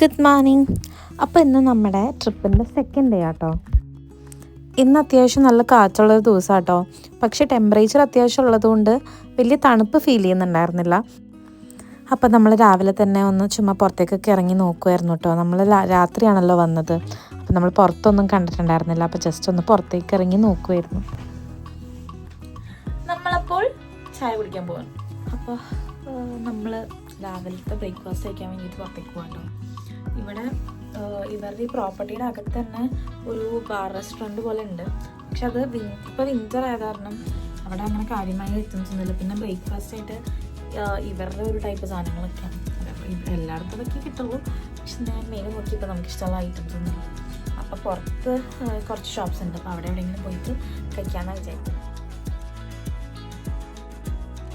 Good morning. അപ്പോൾ ഇന്ന് നമ്മുടെ ട്രിപ്പിൻ്റെ സെക്കൻഡ് ഡേ ആട്ടോ. ഇന്ന് അത്യാവശ്യം നല്ല കാറ്റുള്ളൊരു ദിവസം ആട്ടോ. പക്ഷേ ടെമ്പറേച്ചർ അത്യാവശ്യം ഉള്ളതുകൊണ്ട് വലിയ തണുപ്പ് ഫീൽ ചെയ്യുന്നുണ്ടായിരുന്നില്ല. അപ്പോൾ നമ്മൾ രാവിലെ തന്നെ ഒന്ന് ചുമ്മാ പുറത്തേക്കൊക്കെ ഇറങ്ങി നോക്കുമായിരുന്നു കേട്ടോ. നമ്മൾ രാത്രിയാണല്ലോ വന്നത്, അപ്പോൾ നമ്മൾ പുറത്തൊന്നും കണ്ടിട്ടുണ്ടായിരുന്നില്ല. അപ്പോൾ ജസ്റ്റ് ഒന്ന് പുറത്തേക്ക് ഇറങ്ങി നോക്കുമായിരുന്നു. നമ്മളപ്പോൾ ചായ കുടിക്കാൻ പോവാം. അപ്പോൾ നമ്മൾ രാവിലത്തെ ബ്രേക്ക്ഫാസ്റ്റ് കഴിക്കാൻ വേണ്ടിയിട്ട് പുറത്തേക്ക് പോകാം കേട്ടോ. ഇവിടെ ഇവരുടെ ഈ പ്രോപ്പർട്ടിയുടെ അകത്ത് തന്നെ ഒരു ബാർ റെസ്റ്റോറൻറ്റ് പോലെ ഉണ്ട്. പക്ഷെ അത് ഇപ്പോൾ വിൻ്റർ ആയ കാരണം അവിടെ അങ്ങനെ കാര്യമായി എത്തുന്നില്ല. പിന്നെ ബ്രേക്ക്ഫാസ്റ്റ് ആയിട്ട് ഇവരുടെ ഒരു ടൈപ്പ് സാധനങ്ങളൊക്കെയാണ്. എല്ലായിടത്തും അതൊക്കെ കിട്ടുള്ളൂ. പക്ഷെ ഞാൻ മെയിൻ നോക്കിയപ്പോൾ നമുക്ക് ഇഷ്ടമുള്ള ഐറ്റംസ് ഒന്നും. അപ്പോൾ പുറത്ത് കുറച്ച് ഷോപ്സ് ഉണ്ട്. അപ്പോൾ അവിടെ എവിടെയെങ്കിലും പോയിട്ട് കഴിക്കാമെന്നാണ് വിചാരിക്കുന്നത്.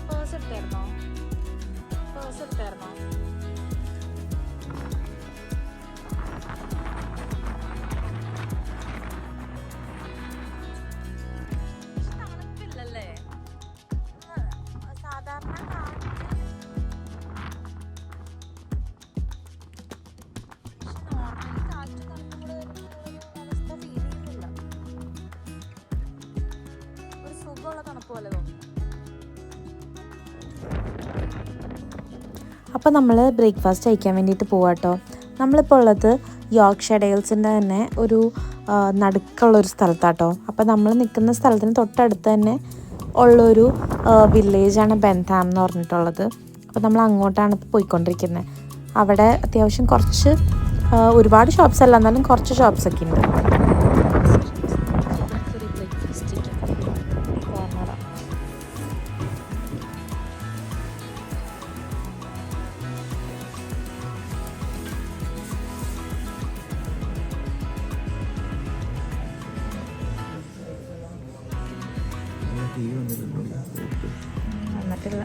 പേഴ്സ് എടുത്തായിരുന്നോ? അപ്പോൾ നമ്മൾ ബ്രേക്ക്ഫാസ്റ്റ് കഴിക്കാൻ വേണ്ടിയിട്ട് പോവാട്ടോ. നമ്മളിപ്പോൾ ഉള്ളത് യോർക്ക്ഷയർ ഡെയിൽസിൻ്റെ തന്നെ ഒരു നടുക്കുള്ളൊരു സ്ഥലത്താട്ടോ. അപ്പോൾ നമ്മൾ നിൽക്കുന്ന സ്ഥലത്തിന് തൊട്ടടുത്ത് തന്നെ ഉള്ളൊരു വില്ലേജാണ് ബെൻതാം എന്ന് പറഞ്ഞിട്ടുള്ളത്. അപ്പോൾ നമ്മൾ അങ്ങോട്ടാണ് പോയിക്കൊണ്ടിരിക്കുന്നത്. അവിടെ അത്യാവശ്യം കുറച്ച് ഒരുപാട് ഷോപ്സ് അല്ല, എന്നാലും കുറച്ച് ഷോപ്സൊക്കെ ഉണ്ട്. വന്നിട്ടില്ല.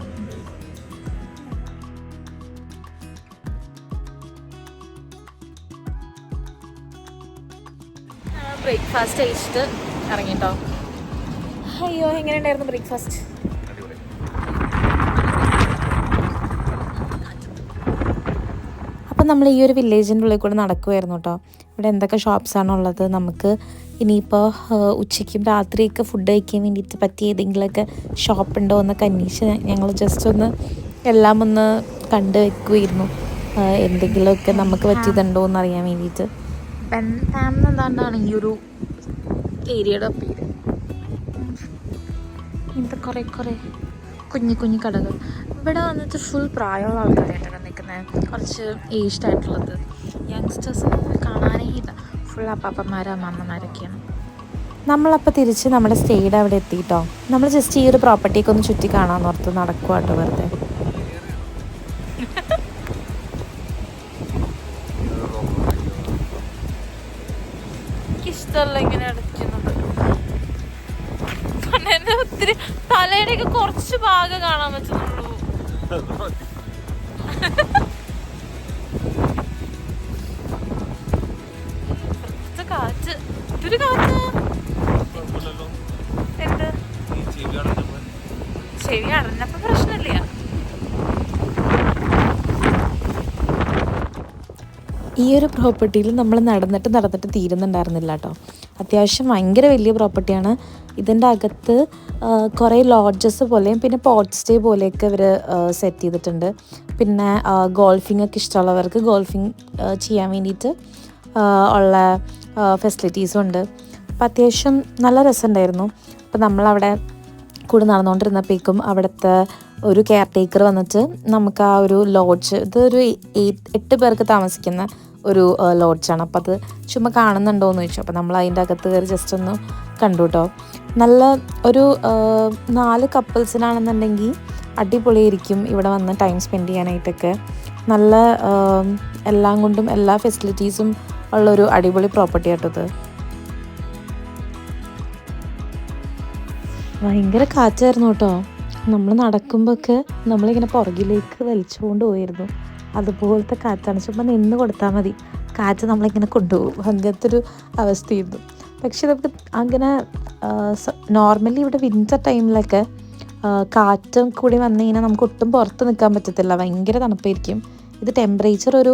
ബ്രേക്ക്ഫാസ്റ്റ് കഴിച്ചിട്ട് ഇറങ്ങിട്ടോ. അയ്യോ, എങ്ങനെയുണ്ടായിരുന്നു ബ്രേക്ക്ഫാസ്റ്റ്? അപ്പം നമ്മൾ ഈ ഒരു വില്ലേജിൻ്റെ ഉള്ളിൽ കൂടെ നടക്കുമായിരുന്നു കേട്ടോ. ഇവിടെ എന്തൊക്കെ ഷോപ്സാണുള്ളത്, നമുക്ക് ഇനിയിപ്പോൾ ഉച്ചയ്ക്കും രാത്രിയൊക്കെ ഫുഡ് കഴിക്കാൻ വേണ്ടിയിട്ട് പറ്റിയ ഏതെങ്കിലുമൊക്കെ ഷോപ്പ് ഉണ്ടോ എന്നൊക്കെ അന്വേഷിച്ച് ഞങ്ങൾ ജസ്റ്റ് ഒന്ന് എല്ലാം ഒന്ന് കണ്ടു വെക്കുമായിരുന്നു. എന്തെങ്കിലുമൊക്കെ നമുക്ക് പറ്റിയതുണ്ടോ എന്ന് അറിയാൻ വേണ്ടിയിട്ട്. ബെൻതാം എന്താണ്ടാണ് ഈ ഒരു ഏരിയയുടെ പേര്. ഇങ്ങനത്തെ കുറേ കുഞ്ഞു കുഞ്ഞു കടകൾ. ഇവിടെ വന്നിട്ട് ഫുൾ പ്രായമുള്ള ആൾക്കാരായിട്ടാണ് നിൽക്കുന്നത്. കുറച്ച് ഏജ്ഡ് ആയിട്ടുള്ളത്. യങ്സ്റ്റേഴ്സ് കാണാനേ ഇല്ല. ഫുൾ അപ്പാപ്പന്മാരും അമ്മമ്മമാരൊക്കെയാണ്. നമ്മളപ്പോൾ തിരിച്ച് നമ്മുടെ സ്റ്റേയുടെ അവിടെ എത്തിയിട്ടോ. നമ്മൾ ജസ്റ്റ് ഈ ഒരു പ്രോപ്പർട്ടിയൊക്കെ ഒന്ന് ചുറ്റി കാണാമെന്ന് ഓർത്ത് നടക്കുക കേട്ടോ വെറുതെ. എനിക്കിഷ്ടമല്ല ഇങ്ങനെ അടയ്ക്കുന്നത്. എന്നെ ഒത്തിരി തലയുടെയൊക്കെ കുറച്ച് ഭാഗം കാണാൻ പറ്റുന്നുള്ളൂ. കാറ്റ് ഇതൊരു കാറ്റ്. എന്ത് ചെവി അടഞ്ഞപ്പോ പ്രശ്നമില്ല. ഈ ഒരു പ്രോപ്പർട്ടിയിൽ നമ്മൾ നടന്നിട്ട് തീരുന്നുണ്ടായിരുന്നില്ല കേട്ടോ. അത്യാവശ്യം ഭയങ്കര വലിയ പ്രോപ്പർട്ടിയാണ്. ഇതിൻ്റെ അകത്ത് കുറേ ലോഡ്ജസ് പോലെയും പിന്നെ പോട്ട് സ്റ്റേ പോലെയൊക്കെ ഇവർ സെറ്റ് ചെയ്തിട്ടുണ്ട്. പിന്നെ ഗോൾഫിംഗ് ഒക്കെ ഇഷ്ടമുള്ളവർക്ക് ഗോൾഫിംഗ് ചെയ്യാൻ വേണ്ടിയിട്ട് ഉള്ള ഫെസിലിറ്റീസും ഉണ്ട്. അപ്പോൾ അത്യാവശ്യം നല്ല രസമുണ്ടായിരുന്നു. അപ്പോൾ നമ്മളവിടെ കൂടെ നടന്നുകൊണ്ടിരുന്നപ്പോഴേക്കും അവിടുത്തെ ഒരു കെയർ ടേക്കർ വന്നിട്ട് നമുക്ക് ആ ഒരു ലോഡ്ജ്, ഇതൊരു 8 പേർക്ക് താമസിക്കുന്ന ഒരു ലോഡ്ജാണ്. അപ്പോൾ അത് ചുമ്മാ കാണുന്നുണ്ടോ എന്ന് ചോദിച്ചു. അപ്പോൾ നമ്മൾ അതിൻ്റെ അകത്ത് കയറി ജസ്റ്റ് ഒന്ന് കണ്ടു കേട്ടോ. നല്ല ഒരു 4 കപ്പിൾസിനാണെന്നുണ്ടെങ്കിൽ അടിപൊളിയായിരിക്കും ഇവിടെ വന്ന് ടൈം സ്പെൻഡ് ചെയ്യാനായിട്ടൊക്കെ. നല്ല എല്ലാം കൊണ്ടും എല്ലാ ഫെസിലിറ്റീസും ഉള്ളൊരു അടിപൊളി പ്രോപ്പർട്ടി ആട്ടോ ഇത്. ഭയങ്കര കാറ്റായിരുന്നു കേട്ടോ. നമ്മൾ നടക്കുമ്പോഴൊക്കെ നമ്മളിങ്ങനെ പുറകിലേക്ക് വലിച്ചുകൊണ്ട് പോയിരുന്നു. അതുപോലത്തെ കാറ്റാണ്. ചുമ്മാ നിന്ന് കൊടുത്താൽ മതി, കാറ്റ് നമ്മളിങ്ങനെ കൊണ്ടുപോകും. അങ്ങനത്തെ ഒരു അവസ്ഥയായിരുന്നു. പക്ഷെ നമുക്ക് അങ്ങനെ നോർമലി ഇവിടെ വിൻ്റർ ടൈമിലൊക്കെ കാറ്റും കൂടി വന്നു കഴിഞ്ഞാൽ നമുക്ക് ഒട്ടും പുറത്ത് നിൽക്കാൻ പറ്റത്തില്ല, ഭയങ്കര തണുപ്പായിരിക്കും. ഇത് ടെമ്പറേച്ചർ ഒരു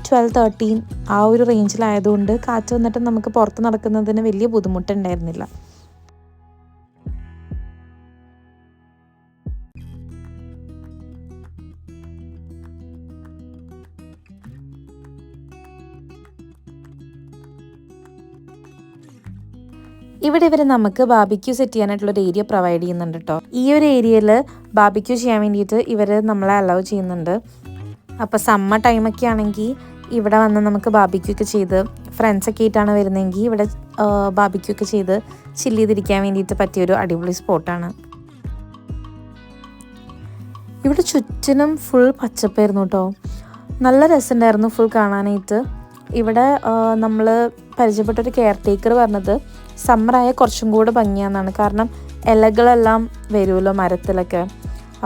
12-13 ആ ഒരു റേഞ്ചിലായതുകൊണ്ട് കാറ്റ് വന്നിട്ട് നമുക്ക് പുറത്ത് നടക്കുന്നതിന് വലിയ ബുദ്ധിമുട്ടുണ്ടായിരുന്നില്ല. ഇവിടെ ഇവർ നമുക്ക് ബാർബിക്യൂ സെറ്റ് ചെയ്യാനായിട്ടുള്ളൊരു ഏരിയ പ്രൊവൈഡ് ചെയ്യുന്നുണ്ട് കേട്ടോ. ഈ ഒരു ഏരിയയിൽ ബാർബിക്യൂ ചെയ്യാൻ വേണ്ടിയിട്ട് ഇവർ നമ്മളെ അലൗ ചെയ്യുന്നുണ്ട്. അപ്പോൾ സമ്മർ ടൈമൊക്കെ ആണെങ്കിൽ ഇവിടെ വന്ന് നമുക്ക് ബാർബിക്യൂ ഒക്കെ ചെയ്ത് ഫ്രണ്ട്സൊക്കെ ആയിട്ടാണ് വരുന്നതെങ്കിൽ ഇവിടെ ബാർബിക്യൂ ഒക്കെ ചെയ്ത് ചില്ല് ചെയ്തിരിക്കാൻ വേണ്ടിയിട്ട് പറ്റിയൊരു അടിപൊളി സ്പോട്ടാണ്. ഇവിടെ ചുറ്റിനും ഫുൾ പച്ചപ്പായിരുന്നു കേട്ടോ. നല്ല രസമുണ്ടായിരുന്നു ഫുൾ കാണാനായിട്ട്. ഇവിടെ നമ്മൾ പരിചയപ്പെട്ടൊരു കെയർ ടേക്കർ പറഞ്ഞത് സമ്മറായ കുറച്ചും കൂടെ ഭംഗിയാണെന്നാണ്. കാരണം ഇലകളെല്ലാം വരുമല്ലോ മരത്തിലൊക്കെ,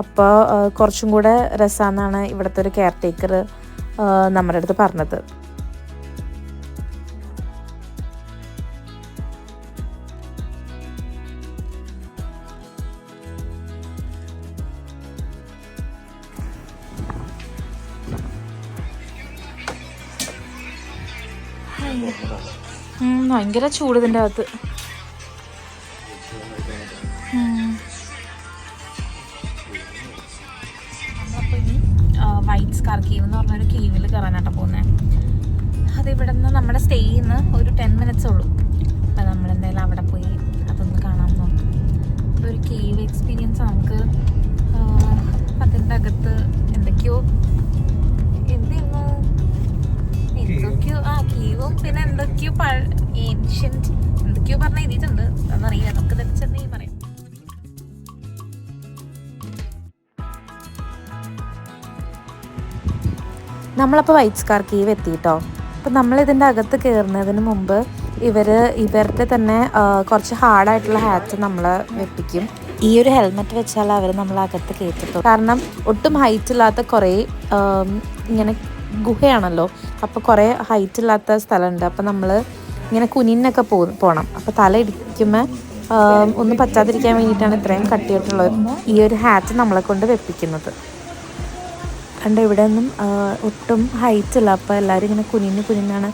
അപ്പോൾ കുറച്ചും കൂടെ രസമാണെന്നാണ് ഇവിടുത്തെ ഒരു കെയർ ടേക്കർ നമ്മുടെ അടുത്ത് പറഞ്ഞത്. ഭയങ്കര ചൂട് ഇതിൻ്റെ അകത്ത്. നമ്മളിപ്പോൾ ഇനി വൈറ്റ് സ്കാർ കേവ് എന്ന് പറഞ്ഞൊരു കേവിൽ കയറാനായിട്ടാണ് പോകുന്നത്. അതിവിടെ നിന്ന് നമ്മുടെ സ്റ്റേയിൽ നിന്ന് ഒരു 10 minutes ഉള്ളൂ. അപ്പം നമ്മളെന്തായാലും അവിടെ പോയി അതൊന്ന് കാണാൻ നോക്കും. ഒരു കേവ് എക്സ്പീരിയൻസ് നമുക്ക് അതിൻ്റെ അകത്ത് എന്തൊക്കെയോ കേവും പിന്നെ എന്തൊക്കെയോ ഏൻഷ്യന്റ് എന്തൊക്കെയോ പറഞ്ഞ എഴുതിയിട്ടുണ്ട്. അതൊന്നറിയില്ല, നമുക്ക് തെളിച്ചെന്നേ പറയാം. നമ്മളപ്പോൾ വൈറ്റ് സ്കാർ കേവ് എത്തിയിട്ടോ. അപ്പം നമ്മളിതിൻ്റെ അകത്ത് കയറുന്നതിന് മുമ്പ് ഇവരുടെ തന്നെ കുറച്ച് ഹാർഡായിട്ടുള്ള ഹാറ്റ് നമ്മൾ വെപ്പിക്കും. ഈ ഒരു ഹെൽമെറ്റ് വെച്ചാൽ അവർ നമ്മളകത്ത് കയറ്റത്തുള്ളൂ. കാരണം ഒട്ടും ഹൈറ്റ് ഇല്ലാത്ത കുറേ ഇങ്ങനെ ഗുഹയാണല്ലോ, അപ്പോൾ കുറേ ഹൈറ്റ് ഇല്ലാത്ത സ്ഥലമുണ്ട്. അപ്പോൾ നമ്മൾ ഇങ്ങനെ കുനിന്നൊക്കെ പോകണം. അപ്പോൾ തല ഇടിക്കുമ്പോൾ ഒന്നും പറ്റാതിരിക്കാൻ വേണ്ടിയിട്ടാണ് ഇത്രയും കട്ടിയായിട്ടുള്ള ഈ ഒരു ഹാറ്റ് നമ്മളെ കൊണ്ട് വെപ്പിക്കുന്നത്. കണ്ട ഇവിടെ ഒന്നും ഒട്ടും ഹൈറ്റ് ഇല്ല, അപ്പോൾ എല്ലാവരും ഇങ്ങനെ കുനിന്നാണ്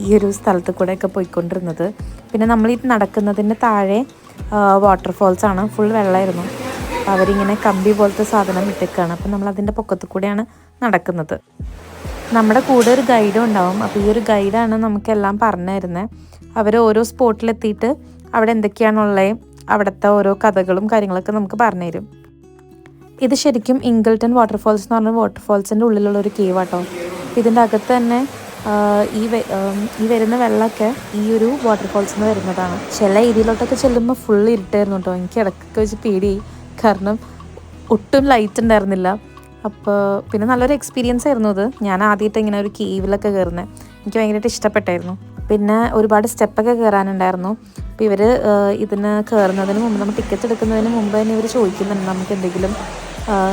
ഈ ഒരു സ്ഥലത്ത് കൂടെയൊക്കെ പോയിക്കൊണ്ടിരുന്നത്. പിന്നെ നമ്മൾ ഈ നടക്കുന്നതിൻ്റെ താഴെ വാട്ടർഫോൾസാണ്, ഫുൾ വെള്ളമായിരുന്നു. അവരിങ്ങനെ കമ്പി പോലത്തെ സാധനം ഇട്ടേക്കാണ്. അപ്പം നമ്മൾ അതിൻ്റെ പൊക്കത്ത് കൂടെയാണ് നടക്കുന്നത്. നമ്മുടെ കൂടെ ഒരു ഗൈഡും ഉണ്ടാവും. അപ്പോൾ ഈ ഒരു ഗൈഡാണ് നമുക്കെല്ലാം പറഞ്ഞു തരുന്നത്. അവർ ഓരോ സ്പോട്ടിലെത്തിയിട്ട് അവിടെ എന്തൊക്കെയാണുള്ളത്, അവിടുത്തെ ഓരോ കഥകളും കാര്യങ്ങളൊക്കെ നമുക്ക് പറഞ്ഞു തരും. ഇത് ശരിക്കും ഇംഗിൾട്ടൺ വാട്ടർഫോൾസ് എന്ന് പറഞ്ഞ വാട്ടർഫോൾസിൻ്റെ ഉള്ളിലുള്ള ഒരു കേവ് ആട്ടോ. ഇതിൻ്റെ അകത്ത് തന്നെ ഈ വരുന്ന വെള്ളമൊക്കെ ഈ ഒരു വാട്ടർഫോൾസിൽ നിന്ന് വരുന്നതാണ്. ചില ഏരിയയിലോട്ടൊക്കെ ചെല്ലുമ്പോൾ ഫുൾ ഇരുട്ടായിരുന്നു കേട്ടോ. എനിക്ക് ഇടയ്ക്കൊക്കെ വെച്ച് പേടിയായി, കാരണം ഒട്ടും ലൈറ്റ് ഉണ്ടായിരുന്നില്ല. അപ്പോൾ പിന്നെ നല്ലൊരു എക്സ്പീരിയൻസ് ആയിരുന്നു അത്. ഞാൻ ആദ്യമായിട്ട് ഇങ്ങനെ ഒരു കേവിലൊക്കെ കയറുന്നത് എനിക്ക് ഭയങ്കരമായിട്ട് ഇഷ്ടപ്പെട്ടായിരുന്നു. പിന്നെ ഒരുപാട് സ്റ്റെപ്പൊക്കെ കയറാനുണ്ടായിരുന്നു. അപ്പോൾ ഇവർ ഇതിന് കയറുന്നതിന് മുമ്പ്, നമ്മൾ ടിക്കറ്റ് എടുക്കുന്നതിന് മുമ്പ് തന്നെ ഇവർ ചോദിക്കുന്നുണ്ട് നമുക്ക് എന്തെങ്കിലും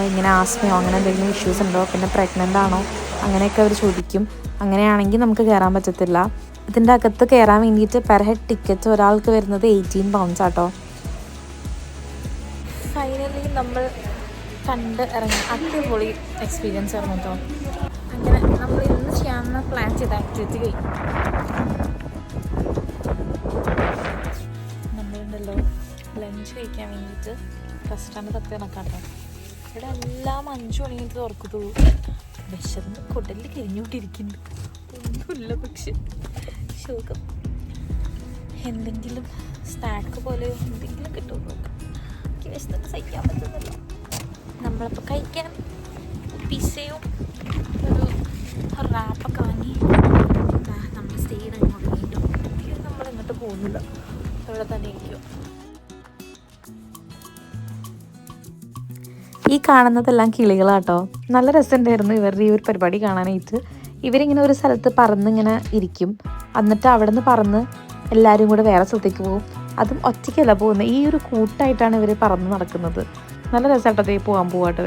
ഇങ്ങനെ ആസ്മയോ അങ്ങനെ എന്തെങ്കിലും ഇഷ്യൂസ് ഉണ്ടോ, പിന്നെ പ്രഗ്നൻ്റ് ആണോ, അങ്ങനെയൊക്കെ അവർ ചോദിക്കും. അങ്ങനെയാണെങ്കിൽ നമുക്ക് കയറാൻ പറ്റത്തില്ല. ഇതിൻ്റെ അകത്ത് കയറാൻ വേണ്ടിയിട്ട് പെർ ഹെഡ് ടിക്കറ്റ് ഒരാൾക്ക് വരുന്നത് 18 pounds ആട്ടോ. ഫൈനലി നമ്മൾ കണ്ട് ഇറങ്ങി അടിപൊളി എക്സ്പീരിയൻസ് ആയിരുന്നു കേട്ടോ. അങ്ങനെ നമ്മൾ ഇന്ന് ചെയ്യാമെന്ന് പ്ലാൻ ചെയ്ത ആക്ടിവിറ്റി കഴിഞ്ഞു. നമ്മളുണ്ടല്ലോ ലഞ്ച് കഴിക്കാൻ വേണ്ടിയിട്ട് റെസ്റ്റോറൻറ്റ് തപ്പി നടക്കാട്ടോ. ഇവിടെ എല്ലാം 5 മണിക്ക് തുറക്കത്തുള്ളൂ. വിശന്ന് കൊടലിൽ കരിഞ്ഞുകൊണ്ടിരിക്കുന്നു. ഒന്നുമില്ല, പക്ഷെ ശോകം എന്തെങ്കിലും സ്നാക്ക് പോലെ എന്തെങ്കിലും കിട്ടുമെന്ന് നോക്കാം. എനിക്ക് വിശന്നിട്ട് സഹിക്കാൻ പറ്റുന്നില്ല. നമ്മളപ്പോൾ കഴിക്കാൻ പിസയും ഒരു റാപ്പൊക്കെ വാങ്ങി നമ്മൾ സ്റ്റേ ചെയ്ത് അങ്ങോട്ട് വീണ്ടും നമ്മളിങ്ങോട്ട് പോകുന്നില്ല, ഇവിടെ തന്നെ ഇരിക്കും. ഈ കാണുന്നതെല്ലാം കിളികളാട്ടോ. നല്ല രസമുണ്ടായിരുന്നു ഇവരുടെ ഈ ഒരു പരിപാടി കാണാനായിട്ട്. ഇവരിങ്ങനെ ഒരു സ്ഥലത്ത് പറന്നിങ്ങനെ ഇരിക്കും, എന്നിട്ട് അവിടെ നിന്ന് പറന്ന് എല്ലാവരും കൂടെ വേറെ സ്ഥലത്തേക്ക് പോകും. അതും ഒറ്റയ്ക്കല്ല പോകുന്നത്, ഈ ഒരു കൂട്ടായിട്ടാണ് ഇവർ പറന്ന് നടക്കുന്നത്. നല്ല രസമായിട്ടതേ പോകാൻ പോവാട്ടോ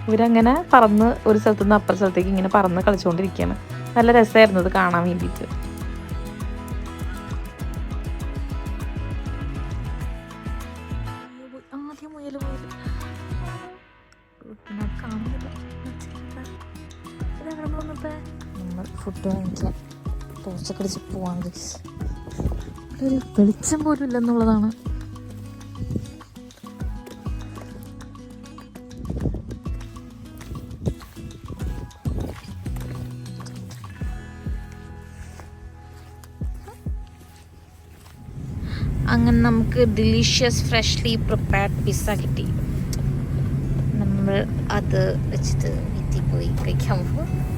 ഇവരങ്ങനെ പറന്ന് ഒരു സ്ഥലത്തു നിന്ന് അപ്പുറ സ്ഥലത്തേക്ക് ഇങ്ങനെ പറന്ന് കളിച്ചുകൊണ്ടിരിക്കുകയാണ്. നല്ല രസമായിരുന്നു അത് കാണാൻ വേണ്ടിയിട്ട്. ആദ്യം മുയൽ കാണുന്നില്ല, ഇത് നമ്മളൊന്ന് നമ്മൾ ഫുഡ് വാങ്ങിക്കാൻ തോച്ചക്കടിച്ച് പോവാണ് ഗൈസ്. ഒരു വെളിച്ചം പോലും ഇല്ലെന്നുള്ളതാണ്. അങ്ങനെ നമുക്ക് ഡിലീഷ്യസ് ഫ്രഷ്ലി പ്രിപ്പയർഡ് പിസ്സ കിട്ടി. നമ്മൾ അത് വെച്ചിട്ട് വീട്ടിൽ പോയി കഴിക്കാൻ പോകും.